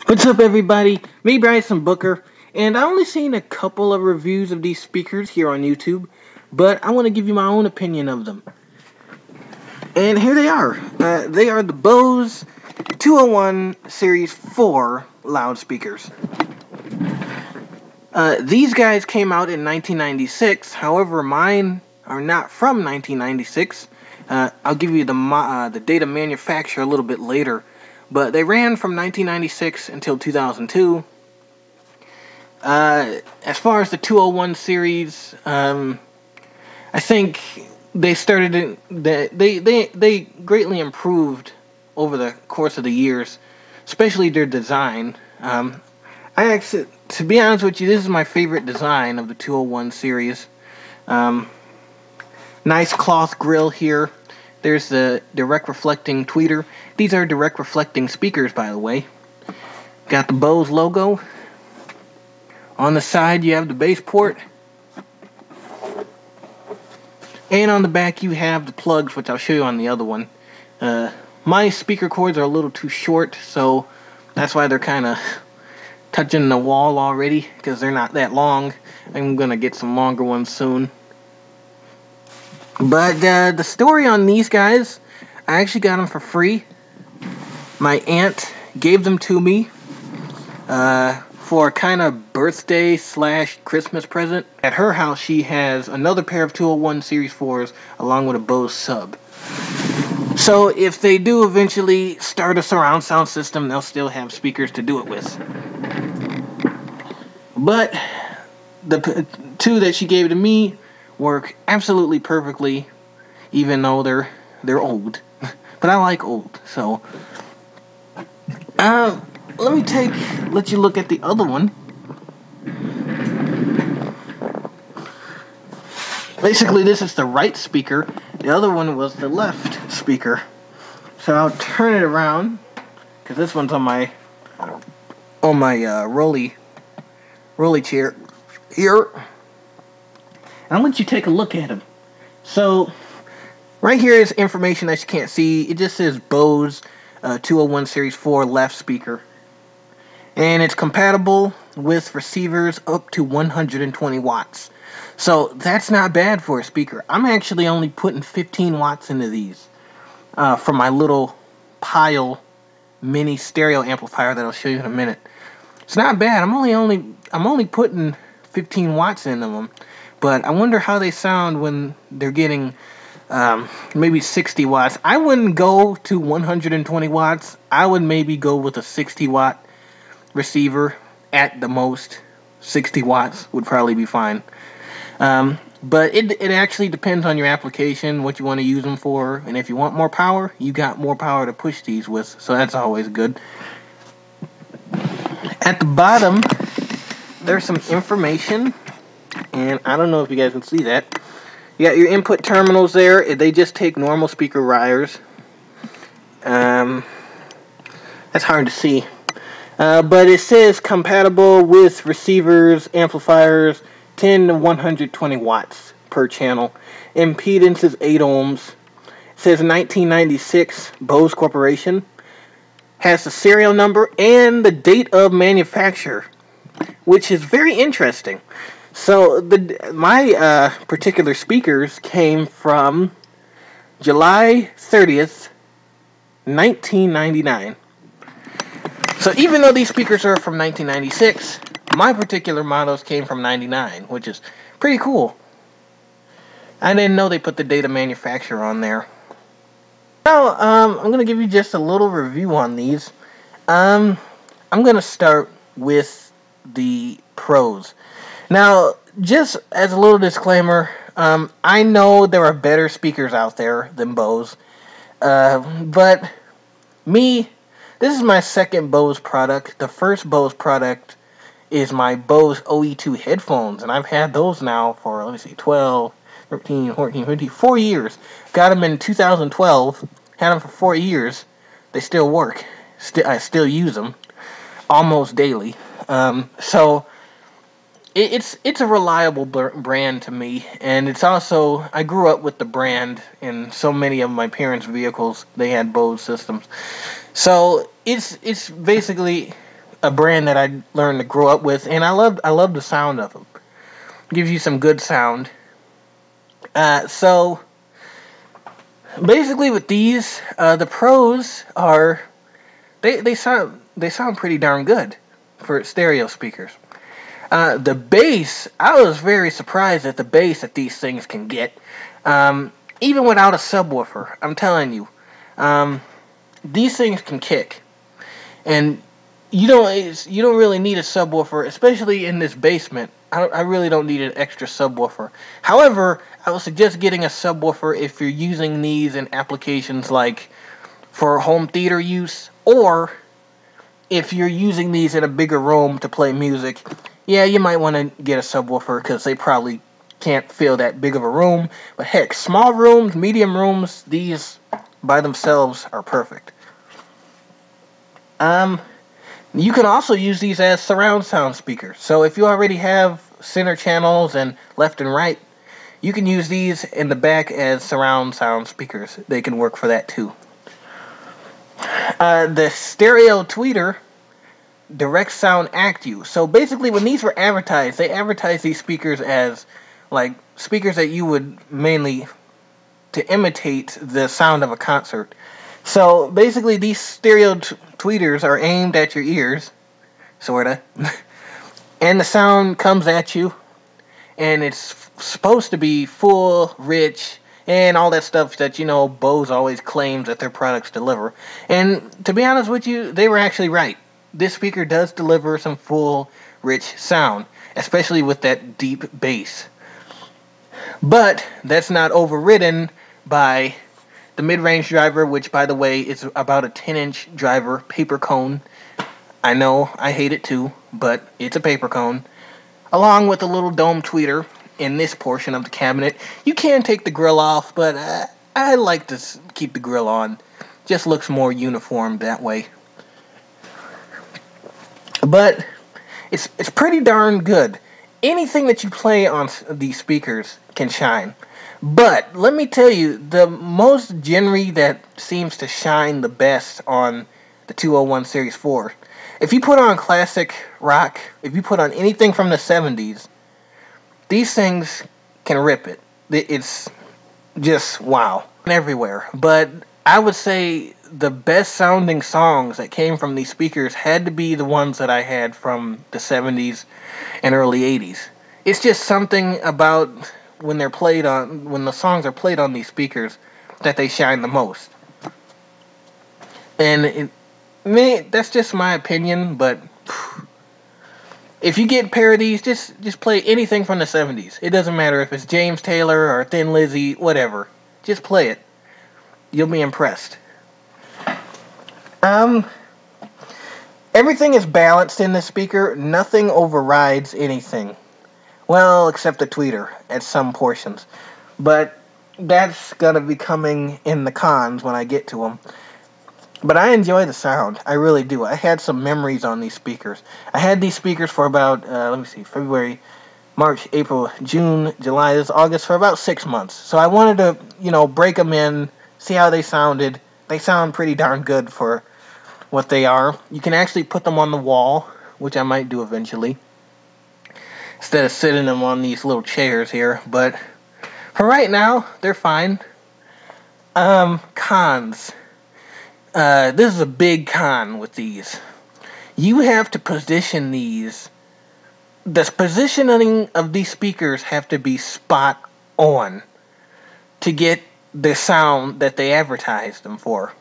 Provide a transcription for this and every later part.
What's up, everybody? Me, Bryson Booker, and I only seen a couple of reviews of these speakers here on YouTube, but I want to give you my own opinion of them. And here they are. They are the Bose 201 Series 4 loudspeakers. These guys came out in 1996. However, mine are not from 1996. I'll give you the date of manufacture a little bit later. But they ran from 1996 until 2002. As far as the 201 series, I think they started they greatly improved over the course of the years, especially their design. To be honest with you, this is my favorite design of the 201 series. Nice cloth grill here. There's the direct reflecting tweeter. These are direct reflecting speakers, by the way. Got the Bose logo. On the side, you have the bass port. And on the back, you have the plugs, which I'll show you on the other one. My speaker cords are a little too short, so that's why they're kind of touching the wall already, because they're not that long. I'm going to get some longer ones soon. But the story on these guys, I actually got them for free. My aunt gave them to me for a kind of birthday / Christmas present. At her house, she has another pair of 201 Series 4s along with a Bose sub. So if they do eventually start a surround sound system, they'll still have speakers to do it with. But the two that she gave to me work absolutely perfectly, even though they're old. But I like old, so let you look at the other one. Basically, this is the right speaker. The other one was the left speaker. So I'll turn it around, because this one's on my rolly chair here. And I'll let you take a look at them. So, right here is information that you can't see. It just says Bose 201 Series 4 left speaker. And it's compatible with receivers up to 120 watts. So, that's not bad for a speaker. I'm actually only putting 15 watts into these from my little Pile mini stereo amplifier that I'll show you in a minute. It's not bad. I'm only putting 15 watts into them. But I wonder how they sound when they're getting maybe 60 watts. I wouldn't go to 120 watts. I would maybe go with a 60 watt receiver at the most. 60 watts would probably be fine. But it actually depends on your application, what you want to use them for. And if you want more power, you got more power to push these with. So that's always good. At the bottom, there's some information. And I don't know if you guys can see that. You got your input terminals there. They just take normal speaker wires. That's hard to see. But it says compatible with receivers, amplifiers, 10 to 120 watts per channel. Impedance is 8 ohms. It says 1996 Bose Corporation. Has the serial number and the date of manufacture, which is very interesting. So my particular speakers came from July 30th, 1999. So even though these speakers are from 1996, my particular models came from 99, which is pretty cool. I didn't know they put the date of manufacture on there. Now, I'm going to give you just a little review on these. I'm going to start with the pros. Now, just as a little disclaimer, I know there are better speakers out there than Bose, but this is my second Bose product. The first Bose product is my Bose OE2 headphones, and I've had those now for, 12, 13, 14, 15, 4 years. Got them in 2012, had them for 4 years. They still work. I still use them almost daily. So it's a reliable brand to me, and it's also, I grew up with the brand in so many of my parents' vehicles. They had Bose systems, so it's basically a brand that I learned to grow up with, and I love the sound of them. Gives you some good sound. So basically, with these, the pros are they sound pretty darn good for stereo speakers. The bass, I was very surprised at the bass that these things can get, even without a subwoofer. I'm telling you, these things can kick, and you don't really need a subwoofer, especially in this basement. I really don't need an extra subwoofer. However, I would suggest getting a subwoofer if you're using these in applications like for home theater use, or if you're using these in a bigger room to play music. Yeah, you might want to get a subwoofer because they probably can't fill that big of a room. But heck, small rooms, medium rooms, these by themselves are perfect. You can also use these as surround sound speakers. So if you already have center channels and left and right, you can use these in the back as surround sound speakers. They can work for that too. The stereo tweeter direct sound Actu. So basically, when these were advertised, they advertised these speakers as like speakers that you would mainly to imitate the sound of a concert. So basically, these stereo tweeters are aimed at your ears, sorta, and the sound comes at you, and it's supposed to be full, rich, and all that stuff that, you know, Bose always claims that their products deliver. And to be honest with you, they were actually right. This speaker does deliver some full, rich sound, especially with that deep bass. But that's not overridden by the mid-range driver, which, by the way, is about a 10-inch driver, paper cone. I know, I hate it too, but it's a paper cone. Along with a little dome tweeter in this portion of the cabinet. You can take the grill off, but I like to keep the grill on. Just looks more uniform that way. But it's pretty darn good. Anything that you play on these speakers can shine. But let me tell you, the most genre that seems to shine the best on the 201 Series 4, if you put on classic rock, if you put on anything from the 70s, these things can rip it. It's just wow. Everywhere. But I would say the best sounding songs that came from these speakers had to be the ones that I had from the 70s and early 80s. It's just something about when the songs are played on these speakers that they shine the most. And that's just my opinion, but if you get a pair of these, just play anything from the 70s. It doesn't matter if it's James Taylor or Thin Lizzy, whatever. Just play it. You'll be impressed. Everything is balanced in this speaker. Nothing overrides anything. Well, except the tweeter at some portions. But that's going to be coming in the cons when I get to them. But I enjoy the sound. I really do. I had some memories on these speakers. I had these speakers for about, February, March, April, June, July, August, for about 6 months. So I wanted to, break them in, see how they sounded. They sound pretty darn good for what they are. You can actually put them on the wall, which I might do eventually, instead of sitting them on these little chairs here. But for right now, they're fine. Cons. This is a big con with these. You have to position these. The positioning of these speakers have to be spot on to get the sound that they advertise them for.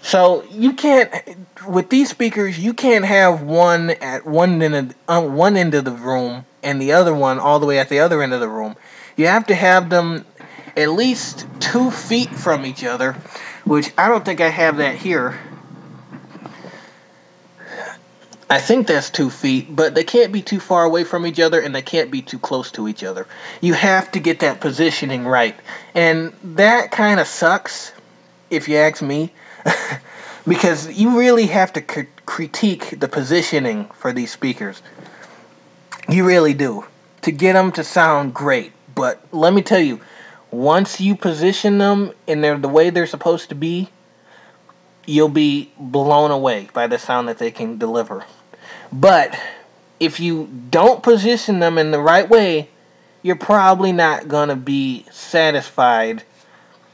So you can't, with these speakers, you can't have one at one end of the room and the other one all the way at the other end of the room. You have to have them at least 2 feet from each other, which I don't think I have that here. I think that's 2 feet, but they can't be too far away from each other and they can't be too close to each other. You have to get that positioning right. And that kind of sucks, if you ask me, because you really have to critique the positioning for these speakers. You really do, to get them to sound great. But let me tell you, once you position them in the way they're supposed to be, you'll be blown away by the sound that they can deliver. But if you don't position them in the right way, you're probably not going to be satisfied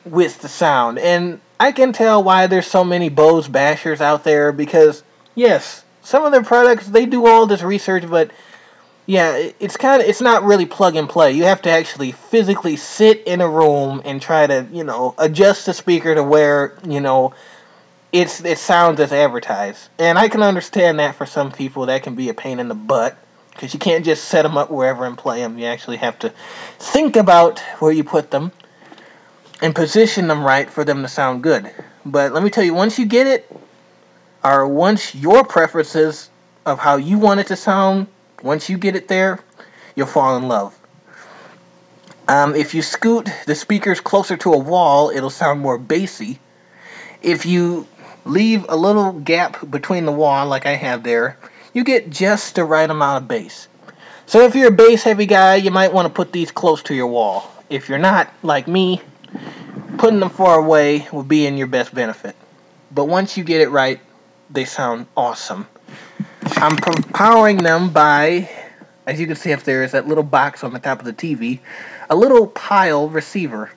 with the sound. And I can tell why there's so many Bose bashers out there, because yes, some of their products, they do all this research, but yeah, it's not really plug and play. You have to actually physically sit in a room and try to, adjust the speaker to where, it sounds as advertised. And I can understand that for some people that can be a pain in the butt, because you can't just set them up wherever and play them. You actually have to think about where you put them and position them right for them to sound good. But let me tell you, once you get it, or once your preferences of how you want it to sound, once you get it there, you'll fall in love. If you scoot the speakers closer to a wall, it'll sound more bassy. If you leave a little gap between the wall, like I have there, you get just the right amount of bass. So if you're a bass heavy guy, you might want to put these close to your wall. If you're not, like me, putting them far away will be in your best benefit. But once you get it right, they sound awesome. I'm powering them by, as you can see up there, is that little box on the top of the TV, a little pile receiver.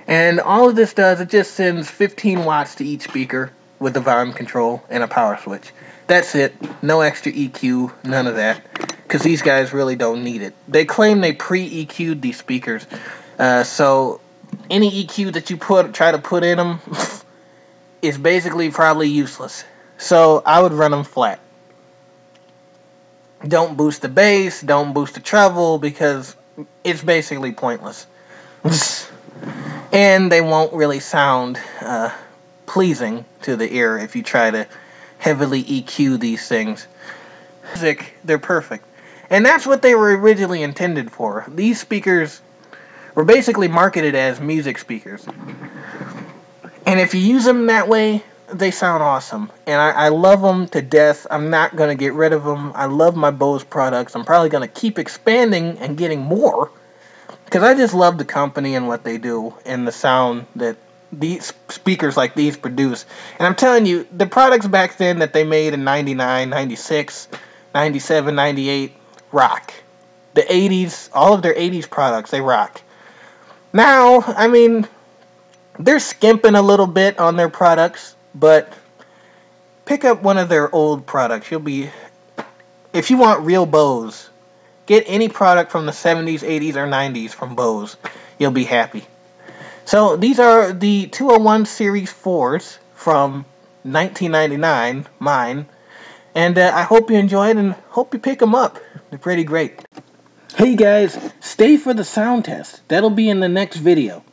And all of this does, it just sends 15 watts to each speaker with the volume control and a power switch. That's it. No extra EQ, none of that, because these guys really don't need it. They claim they pre-EQ'd these speakers, so any EQ that you try to put in them is basically probably useless. So I would run them flat. Don't boost the bass, don't boost the treble, because it's basically pointless. And they won't really sound pleasing to the ear if you try to heavily EQ these things. Music, they're perfect. And that's what they were originally intended for. These speakers were basically marketed as music speakers. And if you use them that way, they sound awesome. And I love them to death. I'm not going to get rid of them. I love my Bose products. I'm probably going to keep expanding and getting more, because I just love the company and what they do and the sound that these speakers like these produce. And I'm telling you, the products back then that they made in 99, 96, 97, 98 rock. The 80s, all of their 80s products, they rock. Now, I mean, they're skimping a little bit on their products, but pick up one of their old products. If you want real Bose, get any product from the 70s, 80s, or 90s from Bose. You'll be happy. So these are the 201 Series 4s from 1999, mine. And I hope you enjoyed and hope you pick them up. They're pretty great. Hey guys, stay for the sound test. That'll be in the next video.